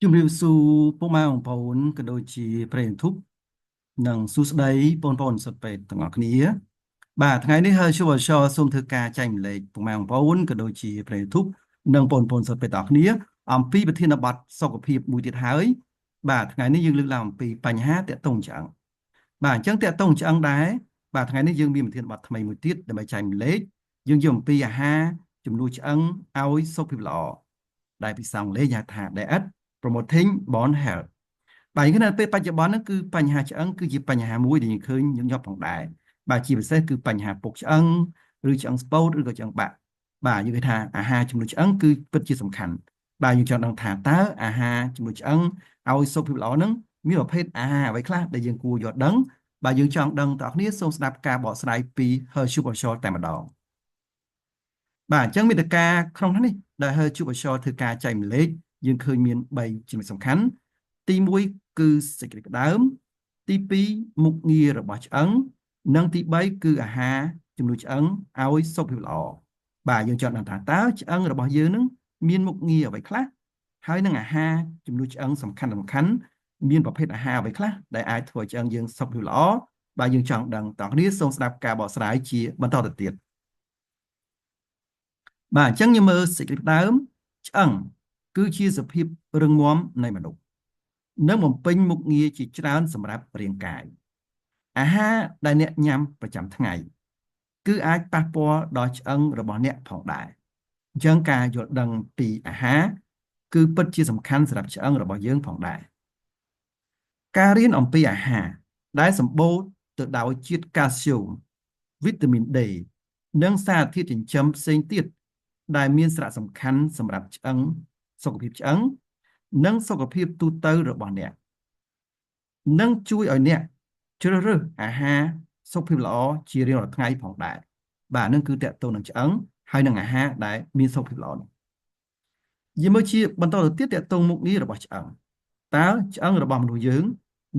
ជំរាបសួរពុកម៉ែបងប្អូនក៏ដូចជាប្រិយមិត្តនិងសួស្តីបងប្អូនសុទ្ធពេទ្យទាំងអស់គ្នាបាទថ្ងៃនេះហើយជួបអរសូមធ្វើការចែកម្លែកពុកម៉ែបងប្អូនក៏ដូចជាប្រិយមិត្តនិងបងប្អូនសុទ្ធពេទ្យទាំងអស់គ្នាអំពីប្រធានបទសុខភាពមួយទៀតហើយបាទថ្ងៃនេះយើងលើកឡើងអំពីបញ្ហាតាក់ទងឆ្អឹងបាទអញ្ចឹងតាក់ទងឆ្អឹងដែរបាទថ្ងៃនេះយើងមានប្រធានបទថ្មីមួយទៀតដើម្បីចែកម្លែកយើងយកអំពីអាហារជំនួយឆ្អឹងឲ្យសុខភាពល្អដែលភាសាអង់គ្លេសហៅថា diet promoting bone health បាទយើងឃើញនៅពេលបច្ចុប្បន្នហ្នឹងគឺបញ្ហាឆ្អឹងគឺជាបញ្ហាមួយដែលយើងឃើញញឹកញាប់ផងដែរបាទជាពិសេសគឺបញ្ហាពុកឆ្អឹងឬឆ្អឹងស្ពោតឬក៏ឆ្អឹងបាក់បាទយើងឃើញថាអាហារជំនួយឆ្អឹងគឺពិតជាសំខាន់បាទយើងចង់ដឹងថាតើអាហារជំនួយឆ្អឹងឲ្យសុខភាពល្អហ្នឹងមានប្រភេទអាហារអ្វីខ្លះដែលយើងគួរយល់ដឹងបាទយើងចង់ដឹងតើអ្នកគ្នាសូមស្ដាប់ការបកស្រាយពី Hershey Marshall តែម្ដងបាទអញ្ចឹងមេត្តាក្នុងនេះដែល Hershey Marshall ធ្វើការចែកម្លែកយើងឃើញមាន3ចំណុចសំខាន់ទី1គឺសេចក្តីផ្ដើមទី2មុខងាររបស់ឆ្អឹងនិងទី3គឺអាហារជំនួយឆ្អឹងឲ្យសុខភាពល្អបាទយើងចង់ដឹងថាតើឆ្អឹងរបស់យើងនឹងមានមុខងារអ្វីខ្លះហើយនឹងអាហារជំនួយឆ្អឹងសំខាន់មានប្រភេទអាហារអ្វីខ្លះដែលអាចធ្វើឲ្យឆ្អឹងយើងសុខភាពល្អបាទយើងចង់ដឹងតើអ្នកសូមស្ដាប់ការបកស្រាយជាបន្តទៅទៀតបាទអញ្ចឹងយើងមើលសេចក្តីផ្ដើមឆ្អឹងគឺជាសភាពរឹងមាំនៃមនុស្សនិងបំពេញមុខងារជាច្រើនសម្រាប់រាងកាយអាហារដែលអ្នកញ៉ាំប្រចាំថ្ងៃគឺអាចប៉ះពាល់ដល់ឆ្អឹងរបស់អ្នកផងដែរអញ្ចឹងការយល់ដឹងពីអាហារគឺពិតជាសំខាន់សម្រាប់ឆ្អឹងរបស់យើងផងដែរការរៀនអំពីអាហារដែលសម្បូរទៅដោយជាតិកាល់ស្យូមវីតាមីន D និងសារធាតុចិញ្ចឹមផ្សេងទៀតដែលមានសារៈសំខាន់សម្រាប់ឆ្អឹងសុខភាពឆ្អឹងនិងសុខភាពទូទៅរបស់អ្នកនិងជួយឲ្យអ្នកជ្រើសរើសអាហារសុខភាពល្អជារៀងរាល់ថ្ងៃផងដែរបាទនឹងគឺតកតទៅនឹងឆ្អឹងហើយនឹងអាហារដែលមានសុខភាពល្អនេះយើងមើលជាបន្តទៅទៀតតកតងមុខងាររបស់ឆ្អឹងតើឆ្អឹងរបស់មនុស្សយើង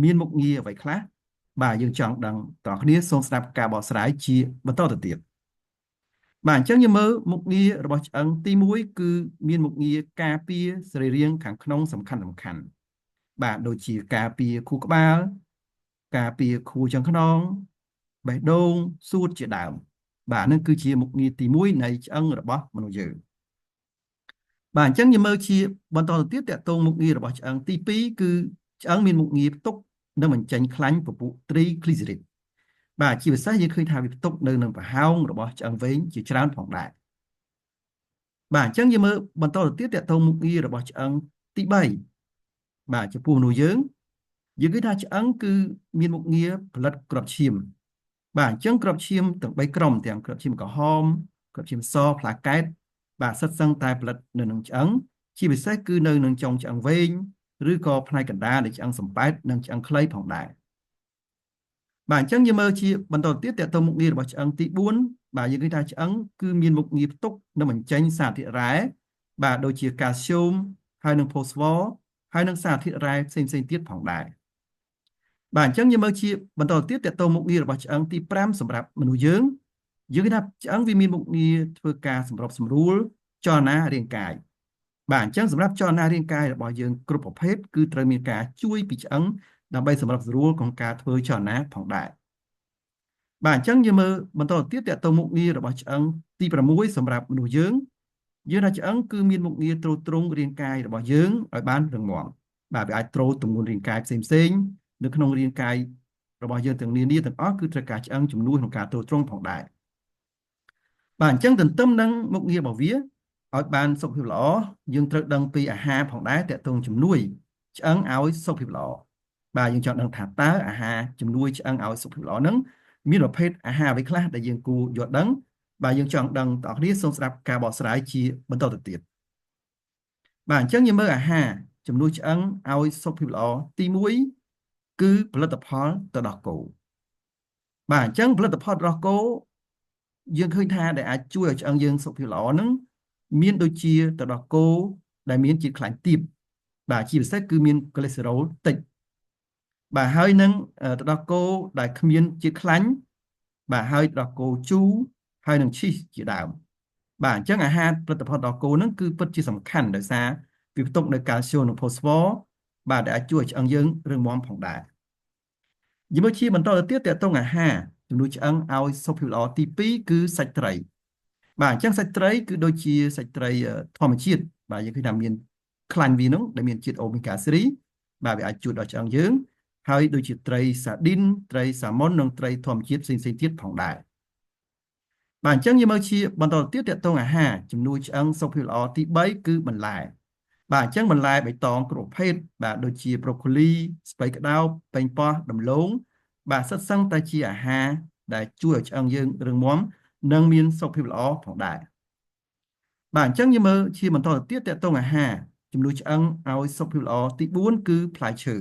មានមុខងារអ្វីខ្លះបាទយើងចង់ដឹងតើគ្នាសូមស្ដាប់ការបកស្រាយជាបន្តទៅទៀតបាទអញ្ចឹងយើងមើលមុខងាររបស់ឆ្អឹងទី1គឺមានមុខងារការពារសរីរាង្គខាងក្នុងសំខាន់បាទដូចជាការពារខួរក្បាលការពារខួរចុងខ្នងបេះដូងសួតជាដើមបាទនឹងគឺជាមុខងារទី1នៃឆ្អឹងរបស់មនុស្សយើងបាទអញ្ចឹងយើងមើលជាបន្តទៅទៀតតកតងមុខងាររបស់ឆ្អឹងទី2គឺឆ្អឹងមានមុខងារផ្ទុកនិងបញ្ចេញខ្លាញ់ពពួកត្រីគ្លីសេរីតបាទជាពិសេសយើងឃើញថាវាផ្ទុកនៅនឹងប្រហោងរបស់ឆ្អឹងវែងជាច្រើនផងដែរបាទអញ្ចឹងយើងមើលបន្តទៅទៀតតកតងមុខងាររបស់ឆ្អឹងទី3បាទចំពោះមនុស្សយើងឃើញថាឆ្អឹងគឺមានមុខងារផលិតគ្រាប់ឈាមបាទអញ្ចឹងគ្រាប់ឈាមទាំង3ក្រុមទាំងគ្រាប់ឈាមក្រហមគ្រាប់ឈាមសផ្លាកែតបាទសិតសឹងតែផលិតនៅនឹងឆ្អឹងជាពិសេសគឺនៅនឹងចុងឆ្អឹងវែងឬក៏ផ្នែកកណ្ដាលនៃឆ្អឹងសំប៉ែតនិងឆ្អឹងខ្លីផងដែរបាទអញ្ចឹងយើងមើលជាបន្តទៀតតទៅមុខងាររបស់ឆ្អឹងទី4បាទយើងឃើញថាឆ្អឹងគឺមានមុខងារផ្ទុកនិងបញ្ចេញសារធាតុរ៉ែបាទដូចជាកាល់ស្យូមហើយនិងផូស្វ័រហើយនិងសារធាតុរ៉ែផ្សេងទៀតផងដែរបាទអញ្ចឹងយើងមើលជាបន្តទៀតតទៅមុខងាររបស់ឆ្អឹងទី5សម្រាប់មនុស្សយើងឃើញថាឆ្អឹងវាមានមុខងារធ្វើការសម្របសម្រួលចលនារាងកាយបាទអញ្ចឹងសម្រាប់ចលនារាងកាយរបស់យើងគ្រប់ប្រភេទគឺត្រូវមានការជួយពីឆ្អឹងដើម្បីសម្របសម្រួលក្នុងការធ្វើចលនាផងដែរបាទអញ្ចឹងយើងមើលបន្តទៀតតទៅមុខងាររបស់ឆ្អឹងទី6សម្រាប់មនុស្សយើងថាឆ្អឹងគឺមានមុខងារទ្រទ្រង់រាងកាយរបស់យើងឲ្យបានរឹងមាំបាទវាអាចទ្រទម្ងន់រាងកាយផ្សេងនៅក្នុងរាងកាយរបស់យើងទាំងនានាទាំងអស់គឺត្រូវការឆ្អឹងជំនួយក្នុងការទ្រទ្រង់ផងដែរបាទអញ្ចឹងទន្ទឹមនឹងមុខងាររបស់វាឲ្យបានសុខភាពល្អយើងត្រូវដឹងពីអាហារផងដែរតកតងជំនួយឆ្អឹងឲ្យសុខភាពល្អបាទយើងចង់ដឹងថាតើអាហារជំនួយឆ្អឹងឲ្យសុខភាពល្អហ្នឹងមានប្រភេទអាហារអ្វីខ្លះដែលយើងគួរយល់ដឹងបាទយើងចង់ដឹងតើអ្នកសូមស្ដាប់ការបកស្រាយជាបន្តទៅទៀតបាទអញ្ចឹងយើងមើលអាហារជំនួយឆ្អឹងឲ្យសុខភាពល្អទី1គឺផលិតផលទៅដោះគោបាទអញ្ចឹងផលិតផលទៅដោះគោយើងឃើញថាដែលអាចជួយឲ្យឆ្អឹងយើងសុខភាពល្អហ្នឹងមានដូចជាទៅដោះគោដែលមានជាតិខ្លាញ់ទាបបាទជាពិសេសគឺមានកូលេស្តេរ៉ុលតិចបាទហើយនឹងទៅដោះគោដែលគ្មានជាតិខ្លាញ់បាទហើយទៅដោះគោជូរហើយនឹងឈីសជាដើមបាទអញ្ចឹងអាហារផលិតផលដោះគោហ្នឹងគឺពិតជាសំខាន់ដោយសារ វាផ្ទុកនៅកាល់ស្យូមនិងផូស្វ័របាទដែលអាចជួយឆ្អឹងយើងរឹងមាំផងដែរយើងមើលជាបន្តទៅទៀតតកតងអាហារជំនួយឆ្អឹងឲ្យសុខភាពល្អទី2គឺសាច់ត្រីបាទអញ្ចឹងសាច់ត្រីគឺដូចជាសាច់ត្រីធម្មជាតិបាទយើងឃើញថាមានខ្លាញ់វានោះដែលមានជាតិអូមេហ្គា3បាទវាអាចជួយដល់ឆ្អឹងយើងហើយដូចជាត្រីសាឌីនត្រីសាម៉ុននិងត្រីធម្មជាតិផ្សេងៗទៀតផងដែរបាទអញ្ចឹងយើងមើលជាបន្តទៅទៀតតកតងអាហារជំនួយឆ្អឹងសុខភាពល្អទី3គឺបន្លែបាទអញ្ចឹងបន្លែបៃតងគ្រប់ប្រភេទបាទដូចជាប្រូកូលីស្ពៃក្តោបប៉េងប៉ោះដំឡូងបាទសុទ្ធសឹងតែជាអាហារដែលជួយឲ្យឆ្អឹងយើងរឹងមាំនិងមានសុខភាពល្អផងដែរបាទអញ្ចឹងយើងមើលជាបន្តទៅទៀតតកតងអាហារជំនួយឆ្អឹងឲ្យសុខភាពល្អទី4គឺផ្លែឈើ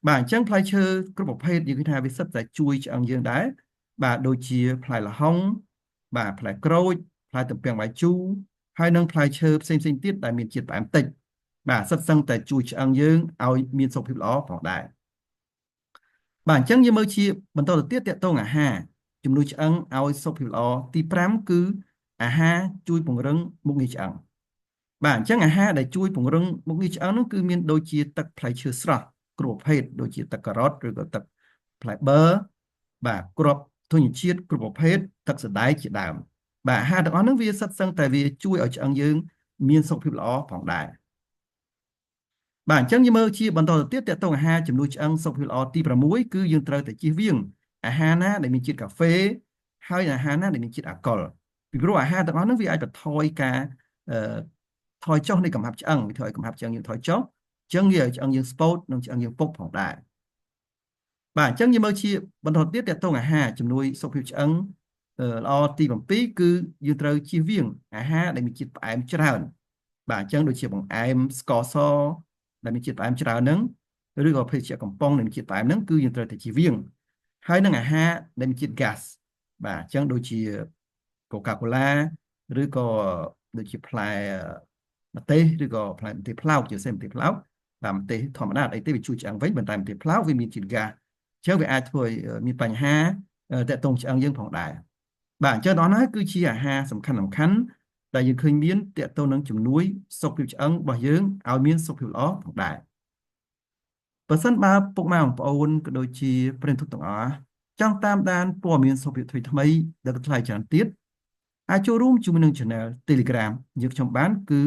បាទអញ្ចឹងផ្លែឈើគ្រប់ប្រភេទយើងឃើញថាវាសុទ្ធតែជួយឆ្អឹងយើងដែរបាទដូចជាផ្លែល្ហុងបាទផ្លែក្រូចផ្លែទំពាំងបាយជូរហើយនិងផ្លែឈើផ្សេងៗទៀតដែលមានជាតិផ្អែមតិចបាទសុទ្ធសឹងតែជួយឆ្អឹងយើងឲ្យមានសុខភាពល្អផងដែរបាទអញ្ចឹងយើងមើលជាបន្តទៅទៀតតកតងអាហារជំនួយឆ្អឹងឲ្យសុខភាពល្អទី5គឺអាហារជួយពង្រឹងមុខងារឆ្អឹងបាទអញ្ចឹងអាហារដែលជួយពង្រឹងមុខងារឆ្អឹងនោះគឺមានដូចជាទឹកផ្លែឈើស្រស់គ្រប់ប្រភេទដូចជាទឹកការ៉ុតឬក៏ទឹកផ្លែបឺបាទគ្រាប់ធញ្ញជាតិគ្រប់ប្រភេទទឹកសណ្តែកជាដើមបាទអាហារទាំងអស់ហ្នឹងវាសុទ្ធសឹងតែវាជួយឲ្យឆ្អឹងយើងមានសុខភាពល្អផងដែរបាទអញ្ចឹងយើងមើលជាបន្តទៅទៀតតកតងអាហារជំនួយឆ្អឹងសុខភាពល្អទី6គឺយើងត្រូវតែជៀសវាងអាហារណាដែលមានជាតិកាហ្វេហើយអាហារណាដែលមានជាតិអាល់កុលពីព្រោះអាហារទាំងអស់ហ្នឹងវាអាចបន្ថយការថយចុះនៃកំហាប់ឆ្អឹងវាធ្វើឲ្យកំហាប់ឆ្អឹងយើងថយចុះអញ្ចឹងវាឲ្យឆ្អឹងយើងស្ពោតនិងឆ្អឹងយើងពុកផងដែរបាទអញ្ចឹងយើងមើលជាបន្តទៀតតកតងអាហារជំនួយសុខភាពឆ្អឹងល្អទី7គឺយើងត្រូវជៀសវាងអាហារដែលមានជាតិផ្អែមច្រើនបាទអញ្ចឹងដូចជាបង្អែមស្ករសដែលមានជាតិផ្អែមច្រើនហ្នឹងឬក៏ភេសជ្ជៈកំប៉ុងដែលមានជាតិផ្អែមហ្នឹងគឺយើងត្រូវតែជៀសវាងហើយនឹងអាហារដែលមានជាតិ gas បាទអញ្ចឹងដូចជា Coca-Cola ឬក៏ដូចជាផ្លែម្ទេសឬក៏ផ្លែម្ទេសផ្លោកជាពិសេសម្ទេសផ្លោកបាទម្ទេសធម្មតាអីទេវាជួយឆ្អឹងវិញប៉ុន្តែម្ទេសផ្លោកវាមានជាតិ gas អញ្ចឹងវាអាចធ្វើឲ្យមានបញ្ហាតាក់ទងឆ្អឹងយើងផងដែរបាទអញ្ចឹងដល់ហ្នឹងគឺជាអាហារសំខាន់ដែលយើងឃើញមានតាក់ទងនឹងជំនួយសុខភាពឆ្អឹងរបស់យើងឲ្យមានសុខភាពល្អផងដែរបើសិនបើពុកម៉ែបងប្អូនក៏ដូចជាប្រិយមិត្តទាំងអស់ចង់តាមដានព័ត៌មានសុខភាពថ្មីៗដែលថ្លៃច្រើនទៀតអាចចូលរួមជាមួយនឹង Channel Telegram យើងខ្ញុំបានគឺ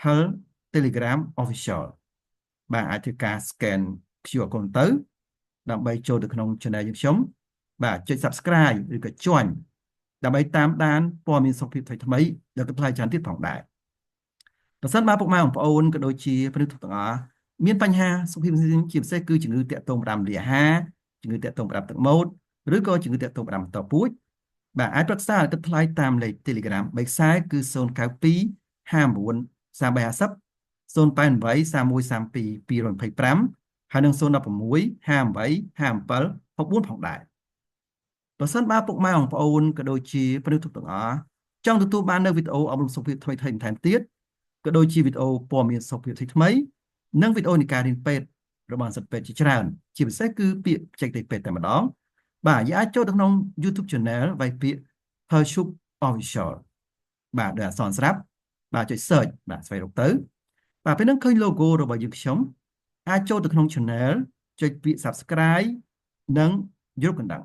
Health Telegram Official បាទអាចធ្វើការ scan QR code ទៅដើម្បីចូលទៅក្នុង Channel យើងខ្ញុំបាទចុច Subscribe ឬក៏ Join ដើម្បីតាមដានព័ត៌មានសុខភាពថ្មីៗដែលថ្លៃច្រើនទៀតផងដែរបើសិនបើពុកម៉ែបងប្អូនក៏ដូចជាប្រិយមិត្តទាំងអស់មានបញ្ហាសុខភាពជាពិសេសគឺជំងឺតាក់ទងផ្ដាំលាហាជំងឺតាក់ទងផ្ដាំទឹកមាត់ឬក៏ជំងឺតាក់ទងផ្ដាំបន្តពូជបាទអាចប្រឹក្សាទឹកថ្លៃតាមលេខ Telegram 3ខ្សែគឺ092 59 3350 088 3132 225ហើយនិង016 58 57 64ផងដែរបើសិនបើពុកម៉ែបងប្អូនក៏ដូចជាប្រិយមិត្តទាំងអស់ចង់ទទួលបាននៅវីដេអូអប់រំសុខភាពថ្មីៗបន្ថែមទៀតក៏ដូចជាវីដេអូព័ត៌មានសុខភាពថ្មីនិងវីដេអូនៃការរៀនពេទ្យរបស់សិស្សពេទ្យជាច្រើនជាពិសេសគឺពាក្យបច្ចេកទេសពេទ្យតែម្ដងបាទយើងអាចចូលទៅក្នុង YouTube Channel វាយពាក្យ Hershub Official បាទដោយអក្សរស្រាប់បាទចុច search បាទស្វែងរកទៅបាទពេលហ្នឹងឃើញ logo របស់យើងខ្ញុំអាចចូលទៅក្នុង Channel ចុចពាក្យ Subscribe និងយល់កណ្ដឹង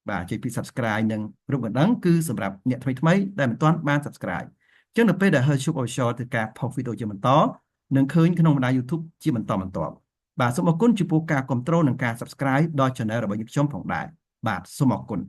បាទចុចពាក្យ Subscribe និងរូបកណ្ដឹងគឺសម្រាប់អ្នកថ្មីដែលមិនទាន់បាន Subscribe អញ្ចឹងនៅពេលដែល Hershub Official ធ្វើការផុសវីដេអូជាបន្តនឹងឃើញក្នុងបណ្ដាញ YouTube ជាបន្តបន្ទាប់បាទសូមអរគុណចំពោះការគ្រប់គ្រងនិងការ Subscribe ដល់ Channel របស់យើងខ្ញុំផងដែរបាទសូមអរគុណ